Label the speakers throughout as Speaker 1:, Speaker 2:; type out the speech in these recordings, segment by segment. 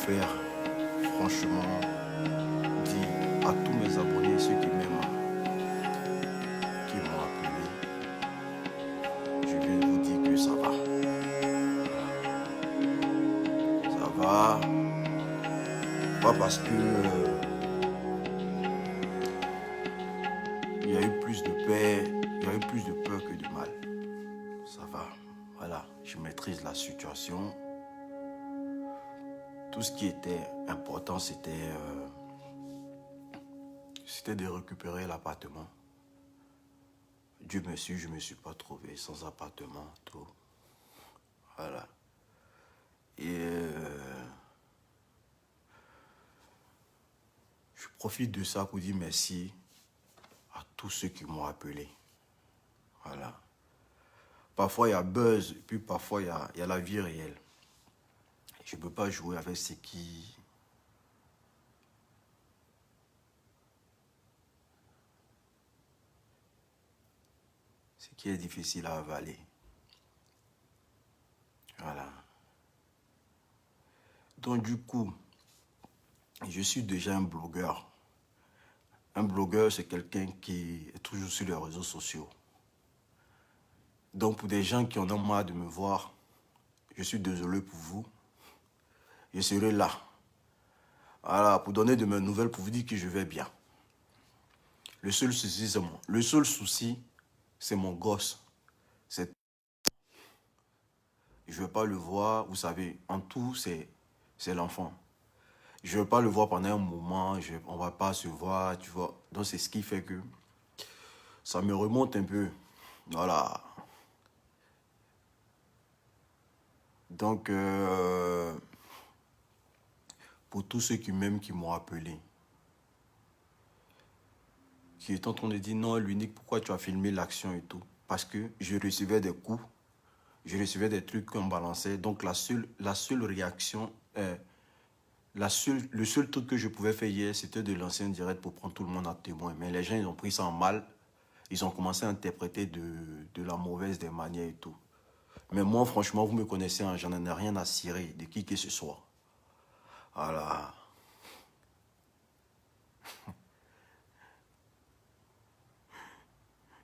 Speaker 1: faire, franchement, dire à tous mes abonnés, ceux qui m'aiment, qui m'ont appelé, je vais vous dire que ça va. Ça va. Pas parce que il y a eu plus de paix, il y a eu plus de peur que de mal. Ça va. Voilà, je maîtrise la situation. Tout ce qui était important, c'était de récupérer l'appartement. Dieu merci, je ne me suis pas trouvé sans appartement, tout. Voilà. Et je profite de ça pour dire merci à tous ceux qui m'ont appelé. Voilà. Parfois, il y a buzz, et puis parfois, il y a la vie réelle. Je ne peux pas jouer avec ce qui est difficile à avaler. Voilà. Donc, du coup, je suis déjà un blogueur. Un blogueur, c'est quelqu'un qui est toujours sur les réseaux sociaux. Donc, pour des gens qui en ont marre de me voir, je suis désolé pour vous. Je serai là. Voilà, pour donner de mes nouvelles, pour vous dire que je vais bien. Le seul souci, c'est moi. Le seul souci, c'est mon gosse. Je ne veux pas le voir, vous savez, en tout, c'est l'enfant. Je ne veux pas le voir pendant un moment, on ne va pas se voir, tu vois. Donc, c'est ce qui fait que ça me remonte un peu. Voilà. Donc, pour tous ceux qui m'aiment, qui m'ont appelé, qui est en train de dire, non, l'unique, pourquoi tu as filmé l'action et tout? Parce que je recevais des coups, je recevais des trucs qu'on balançait. Donc, la seule réaction, le seul truc que je pouvais faire hier, c'était de lancer un direct pour prendre tout le monde à témoin. Mais les gens, ils ont pris ça en mal. Ils ont commencé à interpréter de la mauvaise des manières et tout. Mais moi, franchement, vous me connaissez, hein, j'en ai rien à cirer de qui que ce soit. Voilà.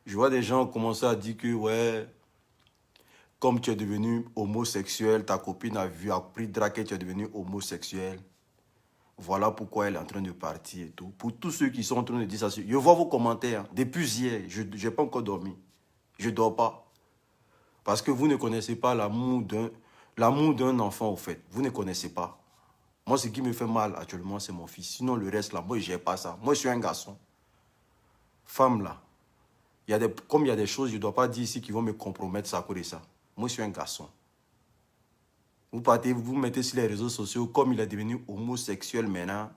Speaker 1: Je vois des gens commencer à dire que, ouais, comme tu es devenu homosexuel, ta copine a appris draguer, tu es devenu homosexuel. Voilà pourquoi elle est en train de partir et tout. Pour tous ceux qui sont en train de dire ça, je vois vos commentaires. Depuis hier, je n'ai pas encore dormi. Je ne dors pas. Parce que vous ne connaissez pas l'amour d'un enfant, au fait. Vous ne connaissez pas. Moi, ce qui me fait mal actuellement, c'est mon fils. Sinon, le reste, là, moi, je n'ai pas ça. Moi, je suis un garçon. Femme, là. Comme il y a des choses, je ne dois pas dire ici qui vont me compromettre ça à cause de ça. Moi, je suis un garçon. Vous partez, vous mettez sur les réseaux sociaux, comme il est devenu homosexuel maintenant,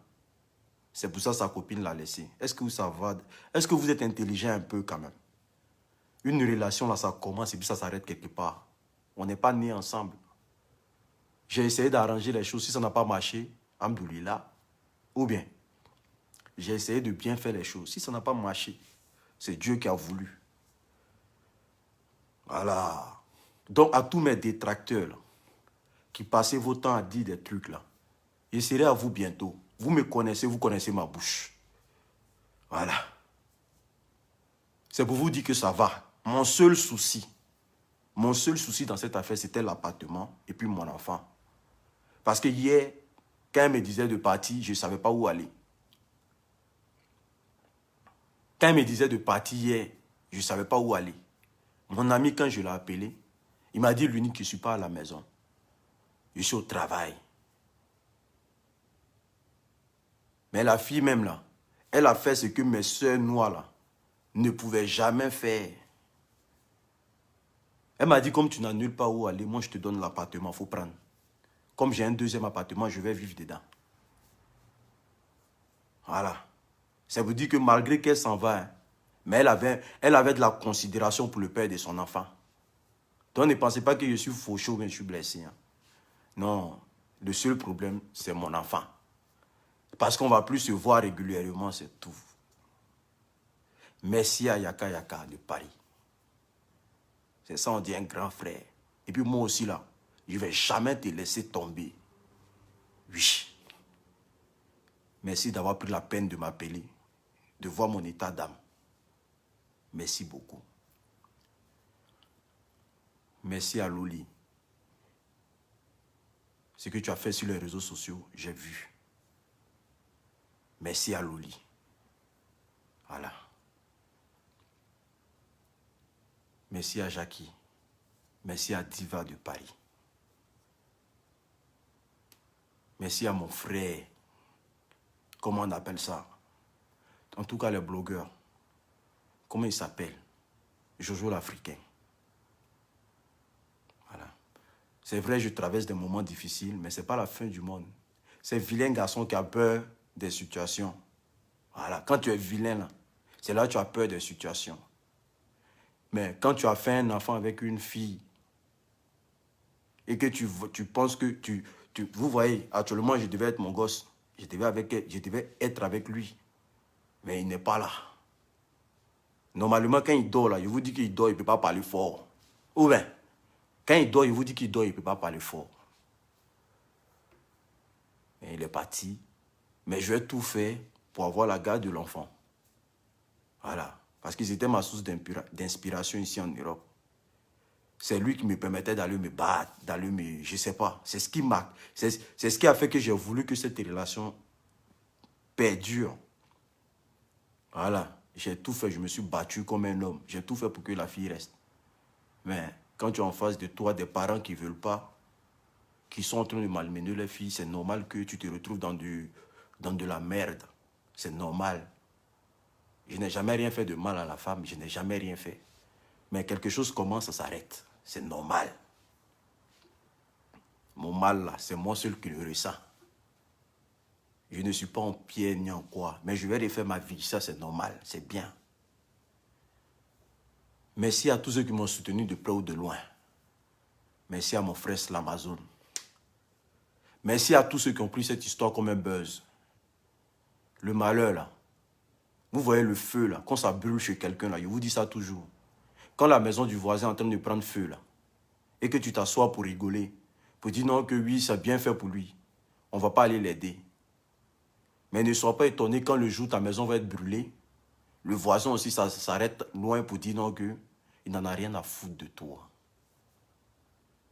Speaker 1: c'est pour ça que sa copine l'a laissé. Est-ce que ça va? Est-ce que vous êtes intelligent un peu quand même? Une relation, là, ça commence et puis ça s'arrête quelque part. On n'est pas nés ensemble. J'ai essayé d'arranger les choses. Si ça n'a pas marché, alhamdoulilah. Ou bien, j'ai essayé de bien faire les choses. Si ça n'a pas marché, c'est Dieu qui a voulu. Voilà. Donc, à tous mes détracteurs, là, qui passez vos temps à dire des trucs, là, je serai à vous bientôt. Vous me connaissez, vous connaissez ma bouche. Voilà. C'est pour vous dire que ça va. Mon seul souci dans cette affaire, c'était l'appartement et puis mon enfant. Parce que hier, quand elle me disait de partir, je ne savais pas où aller. Quand elle me disait de partir hier, je ne savais pas où aller. Mon ami, quand je l'ai appelé, il m'a dit, l'unique, je ne suis pas à la maison. Je suis au travail. Mais la fille même là, elle a fait ce que mes soeurs noires là ne pouvaient jamais faire. Elle m'a dit, comme tu n'as nulle part où aller, moi je te donne l'appartement, il faut prendre. Comme j'ai un deuxième appartement, je vais vivre dedans. Voilà. Ça veut dire que malgré qu'elle s'en va, hein, mais elle avait de la considération pour le père de son enfant. Donc ne pensez pas que je suis fauché ou bien je suis blessé. Hein. Non, le seul problème, c'est mon enfant. Parce qu'on ne va plus se voir régulièrement, c'est tout. Merci à Yaka Yaka de Paris. C'est ça, on dit un grand frère. Et puis moi aussi là, je ne vais jamais te laisser tomber. Oui. Merci d'avoir pris la peine de m'appeler, de voir mon état d'âme. Merci beaucoup. Merci à Loli. Ce que tu as fait sur les réseaux sociaux, j'ai vu. Merci à Loli. Voilà. Merci à Jackie. Merci à Diva de Paris. Merci à mon frère. Comment on appelle ça? En tout cas, les blogueurs. Comment il s'appelle? Jojo l'Africain. Voilà. C'est vrai, je traverse des moments difficiles, mais ce n'est pas la fin du monde. C'est vilain garçon qui a peur des situations. Voilà. Quand tu es vilain, là, c'est là que tu as peur des situations. Mais quand tu as fait un enfant avec une fille et que tu penses que vous voyez, actuellement, je devais être mon gosse. Je devais être avec lui. Mais il n'est pas là. Normalement, quand il dort, là, je vous dis qu'il dort, il ne peut pas parler fort. Ou bien, quand il dort, je vous dis qu'il dort, il ne peut pas parler fort. Et il est parti. Mais je vais tout faire pour avoir la garde de l'enfant. Voilà. Parce que c'était ma source d'inspiration ici en Europe. C'est lui qui me permettait d'aller me battre, d'aller me... Je ne sais pas. C'est ce qui a fait que j'ai voulu que cette relation perdure. Voilà. J'ai tout fait. Je me suis battu comme un homme. J'ai tout fait pour que la fille reste. Mais quand tu es en face de toi des parents qui ne veulent pas, qui sont en train de malmener les filles, c'est normal que tu te retrouves dans de la merde. C'est normal. Je n'ai jamais rien fait de mal à la femme. Je n'ai jamais rien fait. Mais quelque chose commence, ça s'arrête. C'est normal. Mon mal, là, c'est moi seul qui le ressens. Je ne suis pas en pierre ni en quoi. Mais je vais refaire ma vie. Ça, c'est normal. C'est bien. Merci à tous ceux qui m'ont soutenu de près ou de loin. Merci à mon frère Slamazone. Merci à tous ceux qui ont pris cette histoire comme un buzz. Le malheur, là. Vous voyez le feu, là. Quand ça brûle chez quelqu'un, là. Je vous dis ça toujours. Quand la maison du voisin est en train de prendre feu, là, et que tu t'assois pour rigoler, pour dire non, que oui, c'est bien fait pour lui, on ne va pas aller l'aider. Mais ne sois pas étonné quand le jour ta maison va être brûlée, le voisin aussi s'arrête loin pour dire non, qu'il n'en a rien à foutre de toi.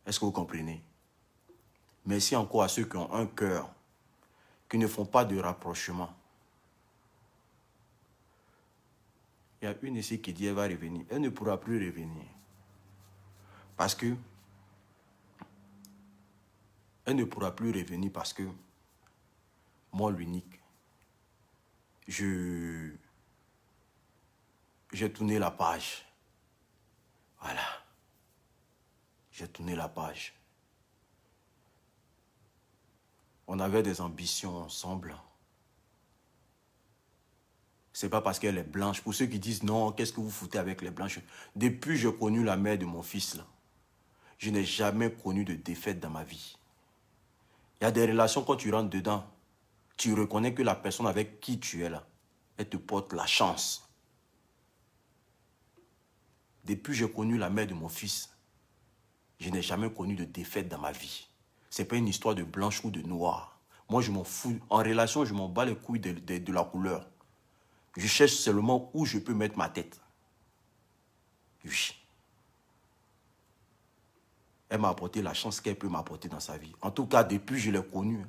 Speaker 1: Est-ce que vous comprenez? Merci encore à ceux qui ont un cœur, qui ne font pas de rapprochement. Il y a une ici qui dit qu'elle va revenir. Elle ne pourra plus revenir. Parce que... Elle ne pourra plus revenir parce que... Moi, l'unique... J'ai tourné la page. Voilà. J'ai tourné la page. On avait des ambitions ensemble. C'est pas parce qu'elle est blanche. Pour ceux qui disent non, qu'est-ce que vous foutez avec les blanches? Depuis que j'ai connu la mère de mon fils, là, je n'ai jamais connu de défaite dans ma vie. Il y a des relations, quand tu rentres dedans, tu reconnais que la personne avec qui tu es là, elle te porte la chance. Depuis que j'ai connu la mère de mon fils, je n'ai jamais connu de défaite dans ma vie. Ce n'est pas une histoire de blanche ou de noir. Moi, je m'en fous. En relation, je m'en bats les couilles de la couleur. Je cherche seulement où je peux mettre ma tête. Oui. Elle m'a apporté la chance qu'elle peut m'apporter dans sa vie. En tout cas, depuis que je l'ai connue.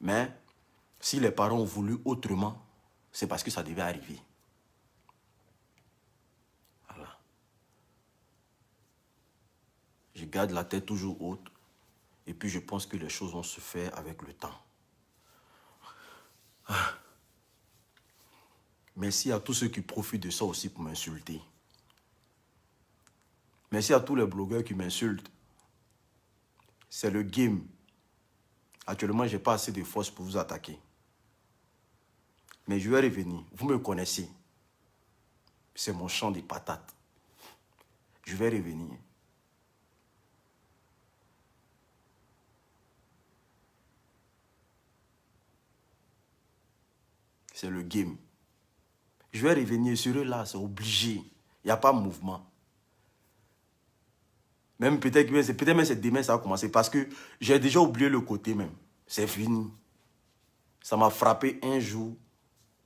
Speaker 1: Mais, si les parents ont voulu autrement, c'est parce que ça devait arriver. Voilà. Je garde la tête toujours haute. Et puis, je pense que les choses vont se faire avec le temps. Merci à tous ceux qui profitent de ça aussi pour m'insulter. Merci à tous les blogueurs qui m'insultent. C'est le game. Actuellement, je n'ai pas assez de force pour vous attaquer. Mais je vais revenir. Vous me connaissez. C'est mon champ de patates. Je vais revenir. C'est le game. Je vais revenir sur eux là, c'est obligé. Il n'y a pas de mouvement. Même peut-être même c'est demain ça va commencer parce que j'ai déjà oublié le côté même. C'est fini. Ça m'a frappé un jour,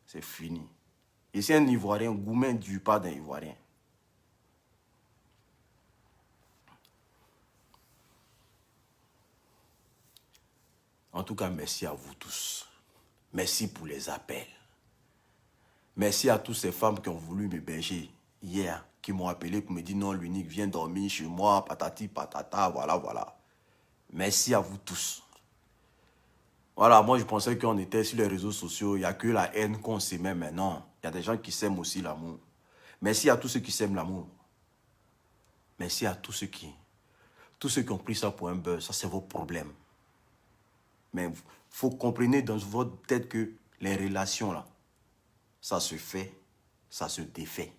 Speaker 1: c'est fini. Et c'est un Ivoirien, Goumen du pas d'un Ivoirien. En tout cas, merci à vous tous. Merci pour les appels. Merci à toutes ces femmes qui ont voulu m'héberger hier, qui m'ont appelé pour me dire non, l'unique, viens dormir chez moi, patati, patata, voilà, voilà. Merci à vous tous. Voilà, moi je pensais qu'on était sur les réseaux sociaux, il n'y a que la haine qu'on s'aimait maintenant. Il y a des gens qui s'aiment aussi l'amour. Merci à tous ceux qui s'aiment l'amour. Merci à tous ceux qui ont pris ça pour un buzz. Ça, c'est vos problèmes. Mais il faut comprendre dans votre tête que les relations, là, ça se fait, ça se défait.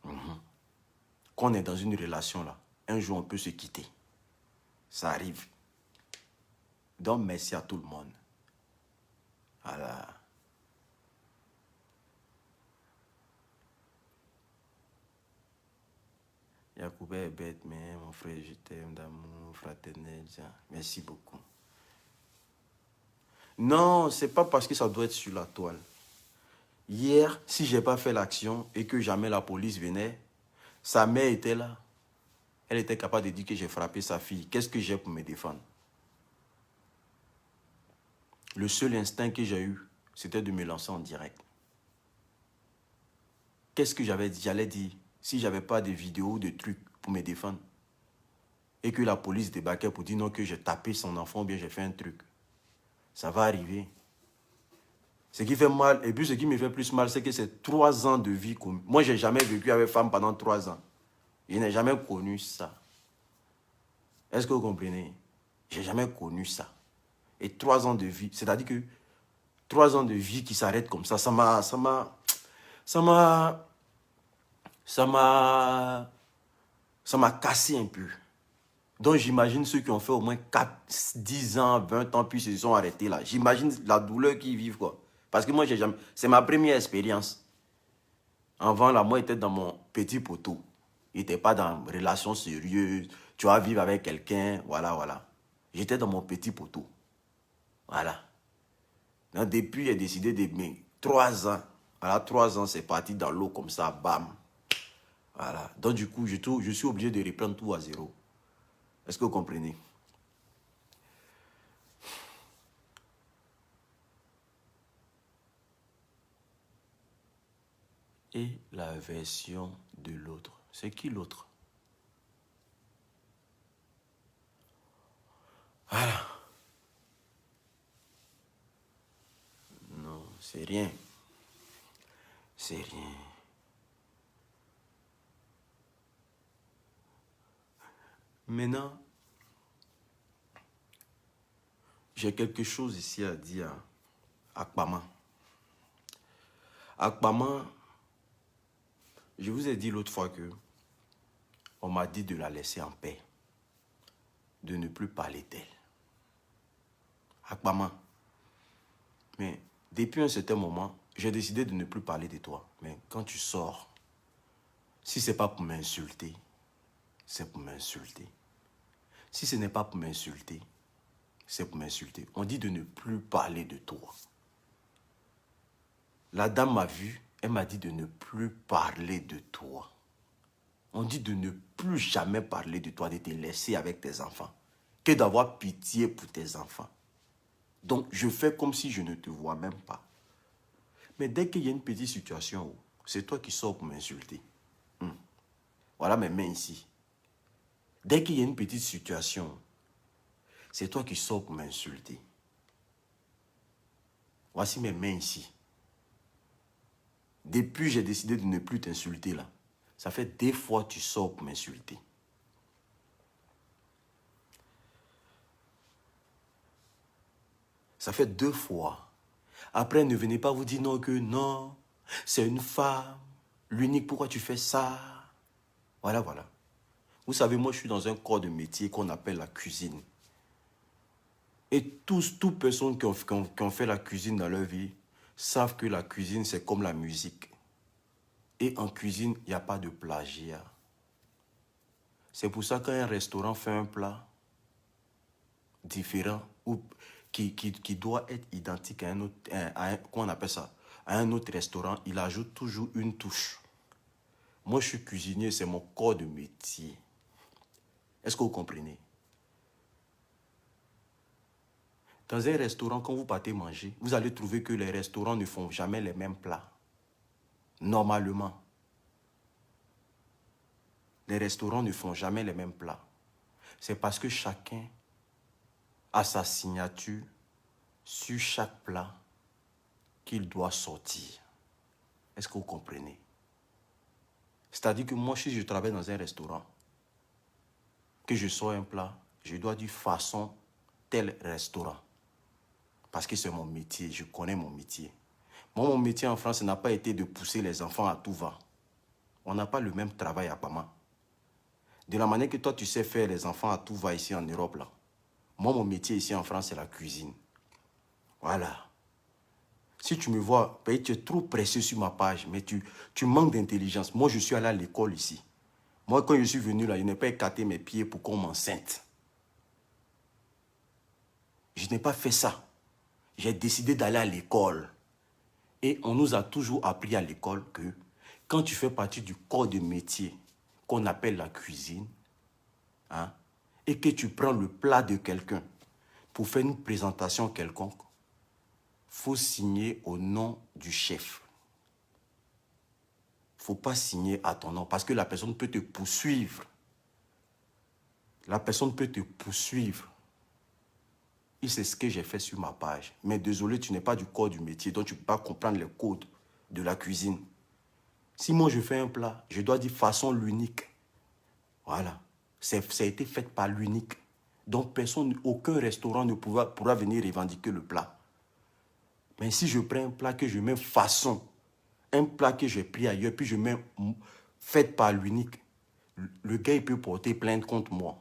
Speaker 1: Quand on est dans une relation, là, un jour, on peut se quitter. Ça arrive. Donc, merci à tout le monde. Voilà. Yacoubé est bête, mais mon frère, je t'aime d'amour fraternel. Merci beaucoup. Non, c'est pas parce que ça doit être sur la toile. Hier, si je n'ai pas fait l'action et que jamais la police venait, sa mère était là. Elle était capable de dire que j'ai frappé sa fille. Qu'est-ce que j'ai pour me défendre? Le seul instinct que j'ai eu, c'était de me lancer en direct. Qu'est-ce que j'avais dit? J'allais dire, si je n'avais pas de vidéos ou de trucs pour me défendre, et que la police débarquait pour dire non, que j'ai tapé son enfant ou bien j'ai fait un truc, ça va arriver. Ce qui fait mal, et puis ce qui me fait plus mal, c'est que c'est 3 ans de vie. Moi, je n'ai jamais vécu avec femme pendant 3 ans. Je n'ai jamais connu ça. Est-ce que vous comprenez? Je n'ai jamais connu ça. Et 3 ans de vie, c'est-à-dire que 3 ans de vie qui s'arrêtent comme ça m'a cassé un peu. Donc j'imagine ceux qui ont fait au moins 4, 10 ans, 20 ans, puis se sont arrêtés là. J'imagine la douleur qu'ils vivent, quoi. Parce que moi, c'est ma première expérience. Avant, là, moi, j'étais dans mon petit poteau. Il n'était pas dans une relation sérieuse. Tu vas vivre avec quelqu'un, voilà, voilà. J'étais dans mon petit poteau. Voilà. Donc, depuis, j'ai décidé de... Mais 3 ans. Voilà, 3 ans, c'est parti dans l'eau comme ça, bam. Voilà. Donc, du coup, je suis obligé de reprendre tout à zéro. Est-ce que vous comprenez? Et la version de l'autre. C'est qui l'autre? Voilà. Non, c'est rien. C'est rien. Maintenant, j'ai quelque chose ici à dire à Akpama. Akpama, je vous ai dit l'autre fois que on m'a dit de la laisser en paix, de ne plus parler d'elle. Akpama, mais depuis un certain moment, j'ai décidé de ne plus parler de toi. Mais quand tu sors, si ce n'est pas pour m'insulter, c'est pour m'insulter. Si ce n'est pas pour m'insulter, c'est pour m'insulter. On dit de ne plus parler de toi. La dame m'a vu, elle m'a dit de ne plus parler de toi. On dit de ne plus jamais parler de toi, de te laisser avec tes enfants, que d'avoir pitié pour tes enfants. Donc, je fais comme si je ne te vois même pas. Mais dès qu'il y a une petite situation, c'est toi qui sors pour m'insulter. Voilà mes mains ici. Dès qu'il y a une petite situation, c'est toi qui sors pour m'insulter. Voici mes mains ici. Depuis, j'ai décidé de ne plus t'insulter là. Ça fait 2 fois que tu sors pour m'insulter. Ça fait 2 fois. Après, ne venez pas vous dire non, que non, c'est une femme. L'unique, pourquoi tu fais ça? Voilà, voilà. Vous savez, moi, je suis dans un corps de métier qu'on appelle la cuisine. Et toutes personnes qui ont fait la cuisine dans leur vie savent que la cuisine, c'est comme la musique. Et en cuisine, il n'y a pas de plagiat. C'est pour ça qu'un restaurant fait un plat différent ou qui doit être identique à un autre, comment on appelle ça, à un autre restaurant, il ajoute toujours une touche. Moi, je suis cuisinier, c'est mon corps de métier. Est-ce que vous comprenez? Dans un restaurant, quand vous partez manger, vous allez trouver que les restaurants ne font jamais les mêmes plats. Normalement. Les restaurants ne font jamais les mêmes plats. C'est parce que chacun a sa signature sur chaque plat qu'il doit sortir. Est-ce que vous comprenez? C'est-à-dire que moi, si je travaille dans un restaurant, que je sors un plat, je dois dire façon tel restaurant. Parce que c'est mon métier, je connais mon métier. Moi, mon métier en France n'a pas été de pousser les enfants à tout va. On n'a pas le même travail apparemment. De la manière que toi, tu sais faire les enfants à tout va ici en Europe, là. Moi, mon métier ici en France, c'est la cuisine. Voilà. Si tu me vois, tu es trop pressé sur ma page, mais tu manques d'intelligence. Moi, je suis allé à l'école ici. Moi, quand je suis venu là, je n'ai pas écarté mes pieds pour qu'on m'enceinte. Je n'ai pas fait ça. J'ai décidé d'aller à l'école. Et on nous a toujours appris à l'école que quand tu fais partie du corps de métier qu'on appelle la cuisine, hein, et que tu prends le plat de quelqu'un pour faire une présentation quelconque, il faut signer au nom du chef. Il ne faut pas signer à ton nom parce que la personne peut te poursuivre. La personne peut te poursuivre. Et c'est ce que j'ai fait sur ma page. Mais désolé, tu n'es pas du corps du métier, donc tu ne peux pas comprendre les codes de la cuisine. Si moi je fais un plat, je dois dire façon l'unique. Voilà. Ça a été fait par l'unique. Donc personne, aucun restaurant ne pourra venir revendiquer le plat. Mais si je prends un plat que je mets façon, un plat que j'ai pris ailleurs, puis je mets fait par l'unique, le gars il peut porter plainte contre moi.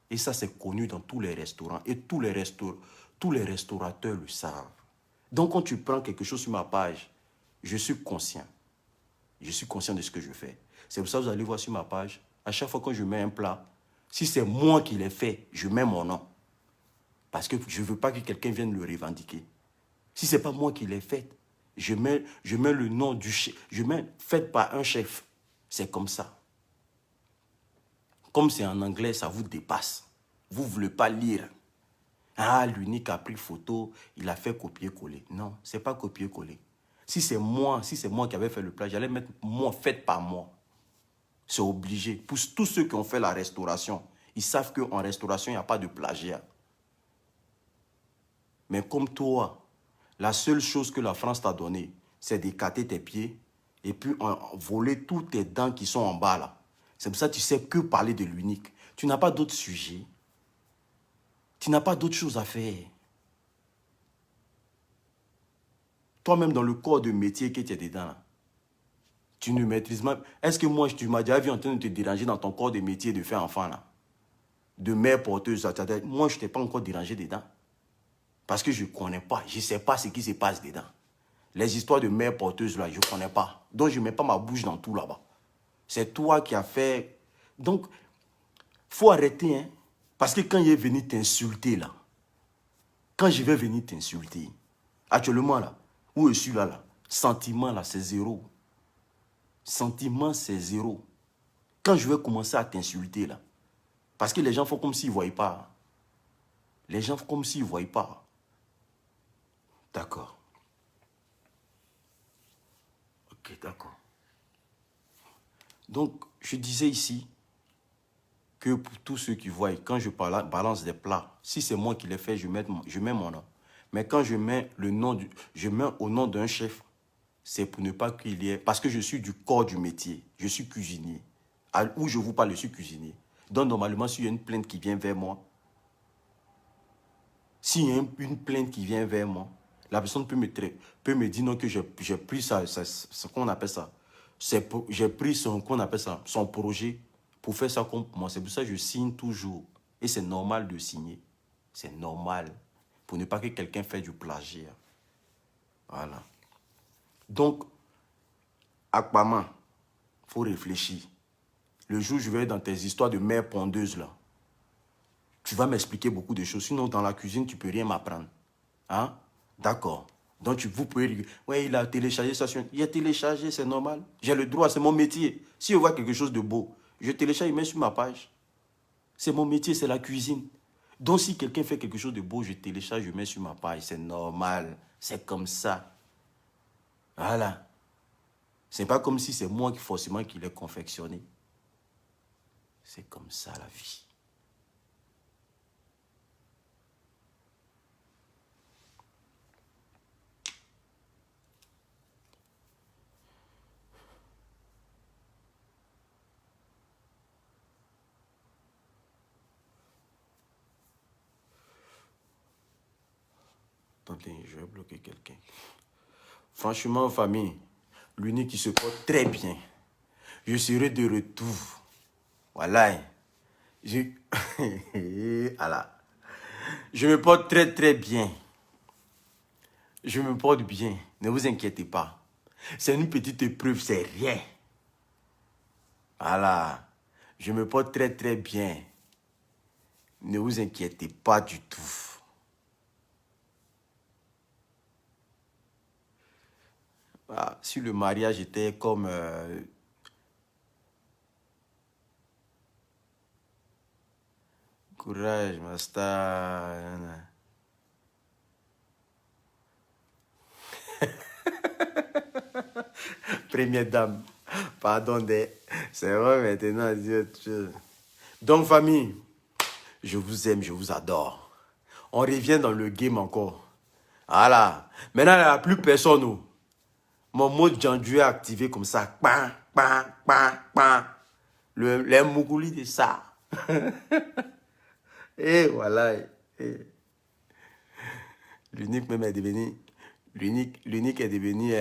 Speaker 1: Et ça, c'est connu dans tous les restaurants. Et tous les restaurateurs le savent. Donc, quand tu prends quelque chose sur ma page, je suis conscient. Je suis conscient de ce que je fais. C'est pour ça que vous allez voir sur ma page, à chaque fois que je mets un plat, si c'est moi qui l'ai fait, je mets mon nom. Parce que je ne veux pas que quelqu'un vienne le revendiquer. Si ce n'est pas moi qui l'ai fait, je mets le nom du chef. Je mets fait par un chef. C'est comme ça. Comme c'est en anglais, ça vous dépasse. Vous ne voulez pas lire. Ah, l'unique a pris photo, il a fait copier-coller. Non, ce n'est pas copier-coller. Si c'est moi qui avais fait le plat, j'allais mettre moi, fait par moi. C'est obligé. Pour tous ceux qui ont fait la restauration, ils savent qu'en restauration, il n'y a pas de plagiat. Mais comme toi, la seule chose que la France t'a donnée, c'est d'écarter tes pieds et puis voler toutes tes dents qui sont en bas là. C'est pour ça que tu ne sais que parler de l'unique. Tu n'as pas d'autres sujets. Tu n'as pas d'autres choses à faire. Toi-même, dans le corps de métier que tu es dedans, là, tu ne maîtrises même... Est-ce que moi, tu m'as déjà vu en train de te déranger dans ton corps de métier de faire enfant, là? De mère porteuse, moi, je ne t'ai pas encore dérangé dedans. Parce que je ne connais pas. Je ne sais pas ce qui se passe dedans. Les histoires de mère porteuse, là, je ne connais pas. Donc, je ne mets pas ma bouche dans tout là-bas. C'est toi qui as fait... Donc, il faut arrêter, hein. Parce que quand il est venu t'insulter, là, quand je vais venir t'insulter, actuellement, là, où je suis là, sentiment, là, c'est zéro. Sentiment, c'est zéro. Quand je vais commencer à t'insulter, là, parce que les gens font comme s'ils ne voyaient pas. Les gens font comme s'ils ne voyaient pas. D'accord. Ok, d'accord. Donc, je disais ici que pour tous ceux qui voient, quand je balance des plats, si c'est moi qui les fais, je mets mon nom. Mais quand je mets je mets au nom d'un chef, c'est pour ne pas qu'il y ait... Parce que je suis du corps du métier, je suis cuisinier. Où je vous parle, je suis cuisinier. Donc, normalement, s'il y a une plainte qui vient vers moi, s'il y a une plainte qui vient vers moi, la personne peut me dire non, que j'ai pris ce qu'on appelle ça. J'ai pris son projet pour faire ça comme moi. C'est pour ça que je signe toujours. Et c'est normal de signer. C'est normal. Pour ne pas que quelqu'un fasse du plagiat. Voilà. Donc, Akpama, il faut réfléchir. Le jour où je vais dans tes histoires de mère pondeuse, là, tu vas m'expliquer beaucoup de choses. Sinon, dans la cuisine, tu ne peux rien m'apprendre. Hein? D'accord. Donc, vous pouvez dire, ouais, il a téléchargé ça. Il a téléchargé, c'est normal. J'ai le droit, c'est mon métier. Si je vois quelque chose de beau, je télécharge, je mets sur ma page. C'est mon métier, c'est la cuisine. Donc, si quelqu'un fait quelque chose de beau, je télécharge, je mets sur ma page. C'est normal. C'est comme ça. Voilà. C'est pas comme si c'est moi qui forcément qui l'ai confectionné. C'est comme ça la vie. Attendez, je vais bloquer quelqu'un. Franchement, famille, l'unique qui se porte très bien. Je serai de retour. Voilà. Voilà. Je me porte très très bien. Je me porte bien. Ne vous inquiétez pas. C'est une petite épreuve, c'est rien. Voilà. Je me porte très très bien. Ne vous inquiétez pas du tout. Ah, si le mariage était comme... courage, ma star. Première dame. Pardon, c'est vrai maintenant. Donc, famille, je vous aime, je vous adore. On revient dans le game encore. Voilà. Maintenant, il n'y a plus personne. Oh. Mon mode Jandu est activé comme ça. Pan, pan, pan, pan. Les Mougouli de ça. Et voilà. L'unique même est devenu... L'unique est devenu...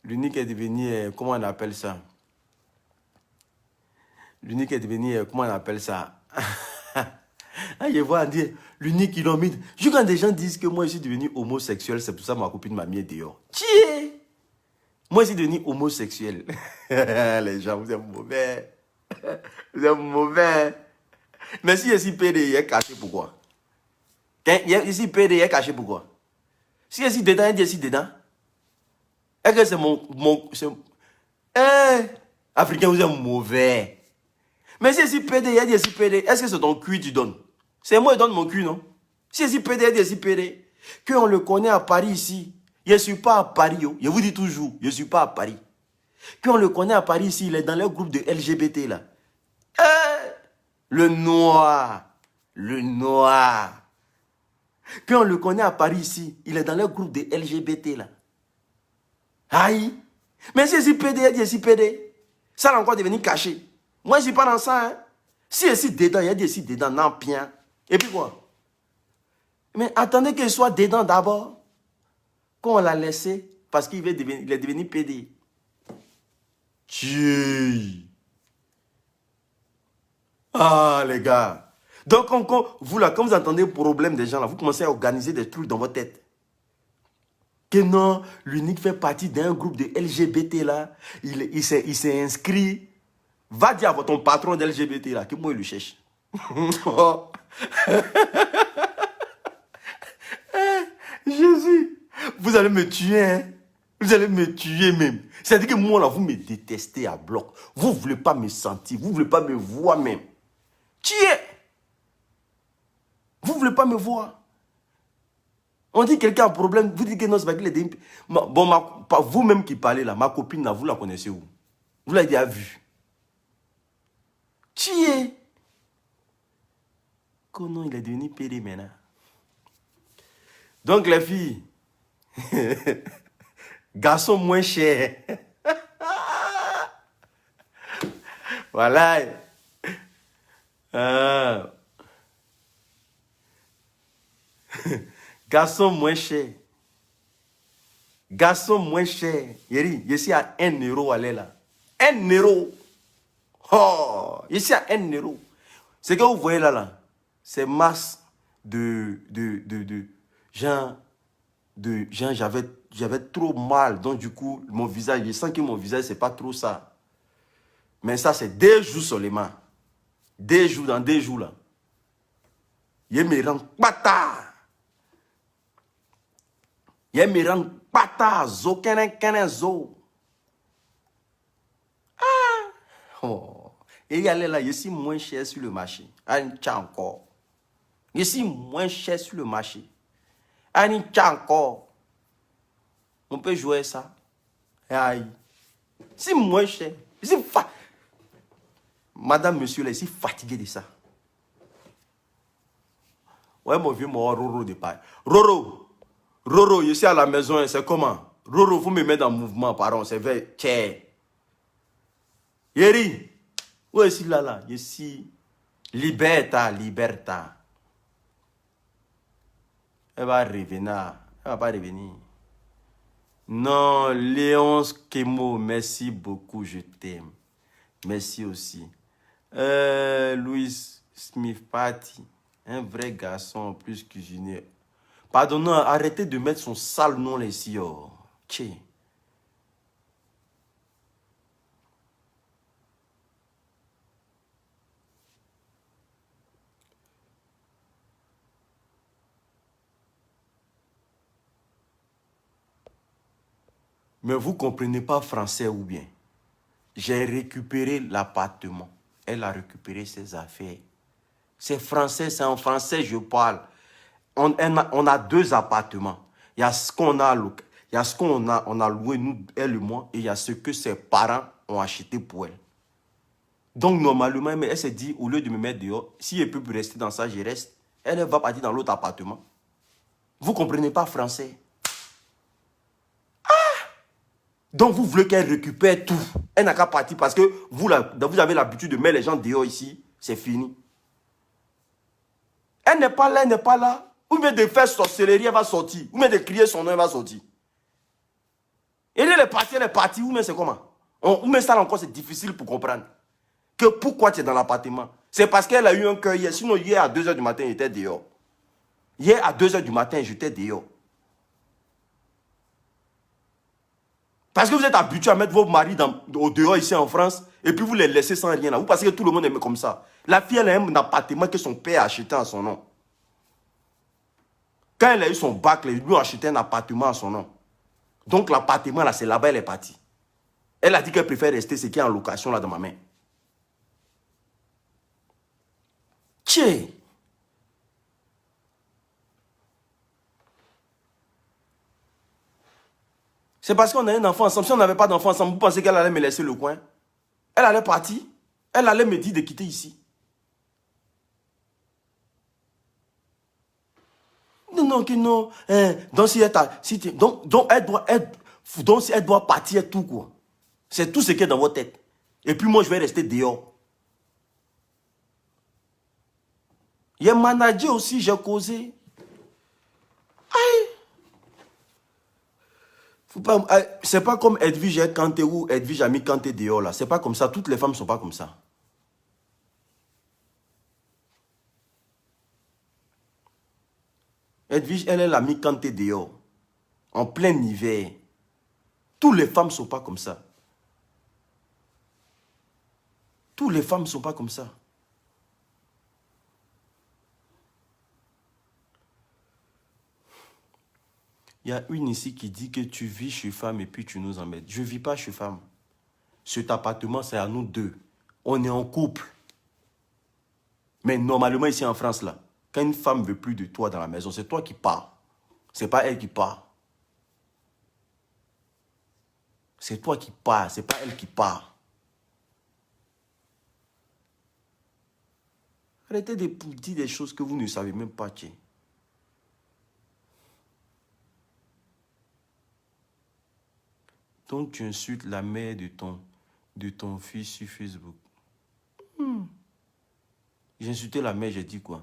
Speaker 1: l'unique est devenu... comment on appelle ça? L'unique est devenu... comment on appelle ça? Ah, je vois dire, l'unique, ils l'ont mis. Je quand des gens disent que moi, je suis devenu homosexuel, c'est pour ça que ma copine m'a mis dehors. Tiens! Moi, je suis devenu homosexuel. Les gens, vous êtes mauvais. Vous êtes mauvais. Mais si je suis PD, il est caché pourquoi? Ici, PD, il est caché pourquoi? Si je suis dedans, il est ici dedans. Est-ce que c'est Africain, vous êtes mauvais. Mais si je suis PD, il est ici PD. Est-ce que c'est ton cul que tu donnes? C'est moi qui donne mon cul, non? Si je suis PD, il est ici PD. Qu'on le connaît à Paris ici. Je ne suis pas à Paris. Yo. Je vous dis toujours, je ne suis pas à Paris. Qu'on le connaît à Paris ici, il est dans le groupe de LGBT là. Le noir. Le noir. Qu'on le connaît à Paris ici, il est dans le groupe de LGBT là. Aïe. Mais si je suis PD, il est ici PD. Ça va encore devenir caché. Moi, je ne suis pas dans ça. Hein. Si je suis dedans, il y a des ici dedans, non, bien. Et puis quoi? Mais attendez qu'il soit dedans d'abord. Quand on l'a laissé, parce qu'il est devenu PD. Tchie. Ah, les gars. Donc, vous là, quand vous entendez le problème des gens là, vous commencez à organiser des trucs dans votre tête. Que non, l'unique fait partie d'un groupe de LGBT là. Il s'est inscrit. Va dire à ton patron d'LGBT là, que moi il le cherche. Jésus, vous allez me tuer, hein? Vous allez me tuer même. C'est-à-dire que moi, là, vous me détestez à bloc. Vous ne voulez pas me sentir. Vous ne voulez pas me voir même. Tuez! Vous ne voulez pas me voir. On dit que quelqu'un a un problème. Vous dites que non, c'est pas qu'il est... Bon, vous-même qui parlez là, ma copine là, vous la connaissez où? Vous l'avez déjà vue. Tuez! Comment il est devenu pédé maintenant? Donc les filles... Garçon moins cher. Voilà. Garçon moins cher. Garçon moins cher. Yeri, ici à 1 euro aller là. 1 euro. Oh, ici à 1 euro. Ce que vous voyez là, c'est masse de gens, j'avais trop mal. Donc du coup, mon visage, je sens que mon visage, c'est pas trop ça. Mais ça, c'est 2 jours seulement. Dans 2 jours, là. Il me rend bâtard. Il me rend bâtard. Zo, kenen, zo. Ah. Oh. Et il y a là, je suis moins cher sur le marché. Anincha encore. Je suis moins cher sur le marché. Anincha encore. On peut jouer ça. Aïe. C'est moins cher. Madame, monsieur, là, je suis fatigué de ça. Ouais, mon vieux, mon Roro de paille. Roro, je suis à la maison, c'est comment? Roro, vous me mettez en mouvement, pardon, c'est vrai. Tchè. Yeri. Où est-ce là? Je suis liberta. Elle va revenir. Elle va pas revenir. Non, Léonce Kemo, merci beaucoup, je t'aime. Merci aussi. Louis Smith Party, un vrai garçon plus cuisinier. Pardonnez, arrêtez de mettre son sale nom là ici. Oh. Tché. Mais vous ne comprenez pas français ou bien? J'ai récupéré l'appartement. Elle a récupéré ses affaires. C'est français, c'est en français je parle. On a 2 appartements. Il y a ce qu'on a, on a loué, nous, elle et moi, et il y a ce que ses parents ont acheté pour elle. Donc, normalement, elle s'est dit, au lieu de me mettre dehors, si elle peut rester dans ça, je reste. Elle va partir dans l'autre appartement. Vous ne comprenez pas français? Donc, vous voulez qu'elle récupère tout. Elle n'a qu'à partir parce que vous avez l'habitude de mettre les gens dehors ici. C'est fini. Elle n'est pas là, Ou bien de faire sorcellerie, elle va sortir. Ou bien de crier son nom, elle va sortir. Et elle est partie. Ou bien c'est comment? Ou bien ça encore, c'est difficile pour comprendre. Que pourquoi tu es dans l'appartement? C'est parce qu'elle a eu un cœur hier. Sinon, hier à 2 h du matin, j'étais dehors. Hier à 2 h du matin, j'étais dehors. Parce que vous êtes habitué à mettre vos maris au dehors ici en France et puis vous les laissez sans rien là. Vous pensez que tout le monde est comme ça. La fille, elle a un appartement que son père a acheté à son nom. Quand elle a eu son bac, il lui a acheté un appartement à son nom. Donc l'appartement là, c'est là-bas, elle est partie. Elle a dit qu'elle préfère rester ce qui est en location là dans ma main. Tchè. C'est parce qu'on a un enfant ensemble. Si on n'avait pas d'enfant ensemble, vous pensez qu'elle allait me laisser le coin? Elle allait partir. Elle allait me dire de quitter ici. Non, que non. Donc, si elle doit partir tout, quoi. C'est tout ce qui est dans votre tête. Et puis moi, je vais rester dehors. Il y a un manager aussi, j'ai causé. Aïe. C'est pas comme Edwige Kanté ou Edwige a mis Kanté dehors là. C'est pas comme ça. Toutes les femmes ne sont pas comme ça. Edwige, elle a mis Kanté dehors. En plein hiver. Toutes les femmes ne sont pas comme ça. Toutes les femmes ne sont pas comme ça. Il y a une ici qui dit que tu vis chez femme et puis tu nous embêtes. Je ne vis pas chez femme. Cet appartement, c'est à nous deux. On est en couple. Mais normalement, ici en France, là, quand une femme ne veut plus de toi dans la maison, c'est toi qui pars. Ce n'est pas elle qui part. C'est toi qui pars, ce n'est pas elle qui part. Arrêtez de dire des choses que vous ne savez même pas. Tiens. Donc tu insultes la mère de ton fils sur Facebook. J'ai insulté la mère, j'ai dit quoi?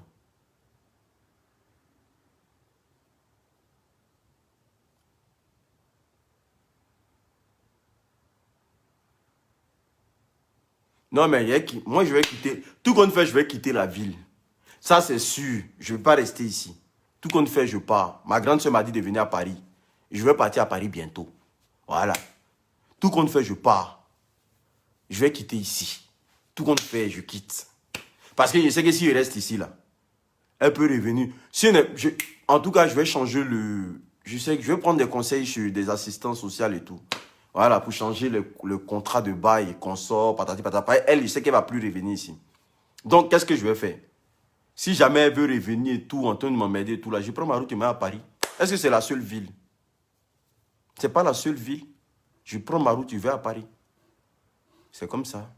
Speaker 1: Non, mais moi, je vais quitter. Tout compte fait, je vais quitter la ville. Ça, c'est sûr. Je ne vais pas rester ici. Tout compte fait, je pars. Ma grande soeur m'a dit de venir à Paris. Je vais partir à Paris bientôt. Voilà. Tout compte fait, je pars. Je vais quitter ici. Tout compte fait, je quitte. Parce que je sais que s'il reste ici, là, elle peut revenir. Si en tout cas, je vais changer le... Je sais que je vais prendre des conseils sur des assistants sociaux et tout. Voilà, pour changer le contrat de bail, qu'on sort, patati patata. Elle, je sais qu'elle ne va plus revenir ici. Donc, qu'est-ce que je vais faire? Si jamais elle veut revenir et tout, en train de m'emmerder et tout, là, je prends ma route et je vais à Paris. Est-ce que c'est la seule ville? C'est pas la seule ville. Je prends ma route, je vais à Paris. C'est comme ça.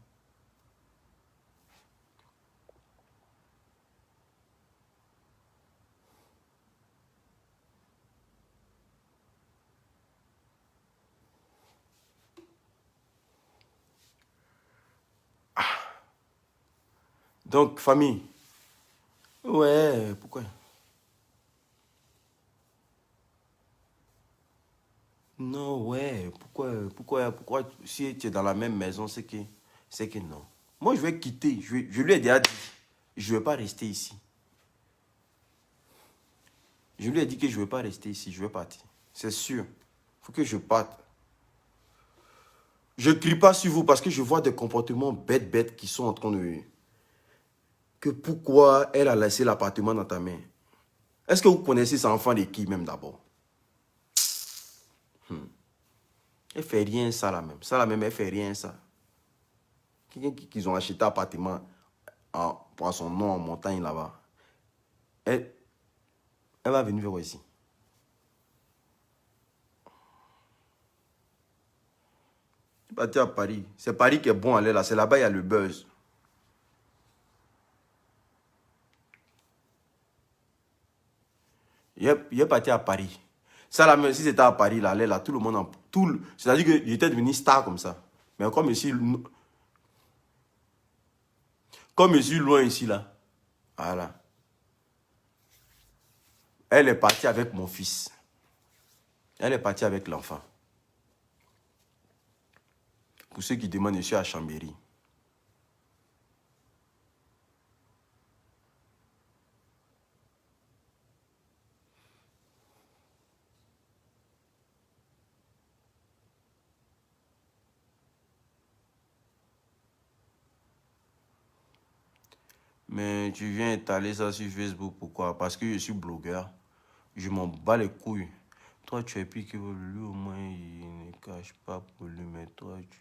Speaker 1: Donc, famille. Ouais, pourquoi? Non, ouais, pourquoi, si tu es dans la même maison, c'est que non. Moi, je vais quitter. Je lui ai déjà dit, je ne vais pas rester ici. Je lui ai dit que je ne vais pas rester ici, je vais partir. C'est sûr. Il faut que je parte. Je ne crie pas sur vous parce que je vois des comportements bêtes qui sont en train de... Que pourquoi elle a laissé l'appartement dans ta main? Est-ce que vous connaissez cet enfant de qui même d'abord? Elle fait rien ça là même. Ça là même, elle fait rien ça. Quelqu'un qui ont acheté un appartement pour son nom en montagne là-bas. Elle va venir vers ici. Elle est partie à Paris. C'est Paris qui est bon à aller là. C'est là-bas il y a le buzz. Il est parti à Paris. Ça là même, si c'était à Paris, là, là, tout le monde en... C'est-à-dire qu'il était devenu star comme ça. Mais comme je suis loin ici là, voilà. Elle est partie avec mon fils. Elle est partie avec l'enfant. Pour ceux qui demandent, je suis à Chambéry. Mais tu viens étaler ça sur Facebook, pourquoi? Parce que je suis blogueur. Je m'en bats les couilles. Toi, tu es piqué, lui au moins, il ne cache pas pour lui, mais toi, tu...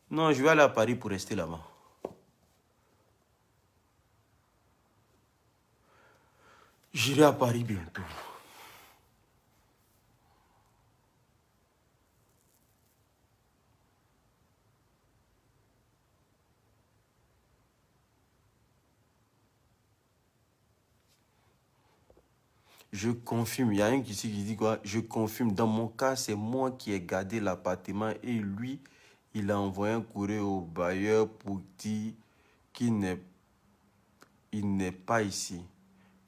Speaker 1: Non, je vais aller à Paris pour rester là-bas. J'irai à Paris bientôt. Je confirme, il y a un ici qui dit quoi? Je confirme, dans mon cas, c'est moi qui ai gardé l'appartement et lui, il a envoyé un courrier au bailleur pour dire qu'il n'est pas ici.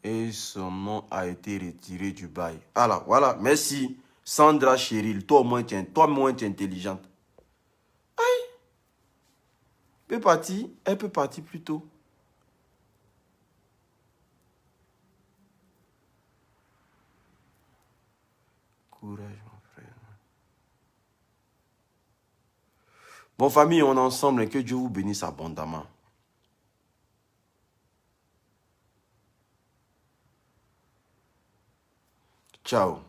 Speaker 1: Et son nom a été retiré du bail. Alors, voilà, merci. Sandra Cheryl, toi au moins tu es intelligente. Elle peut partir plus tôt. Courage, mon frère. Bon, famille, on est ensemble et que Dieu vous bénisse abondamment. Ciao.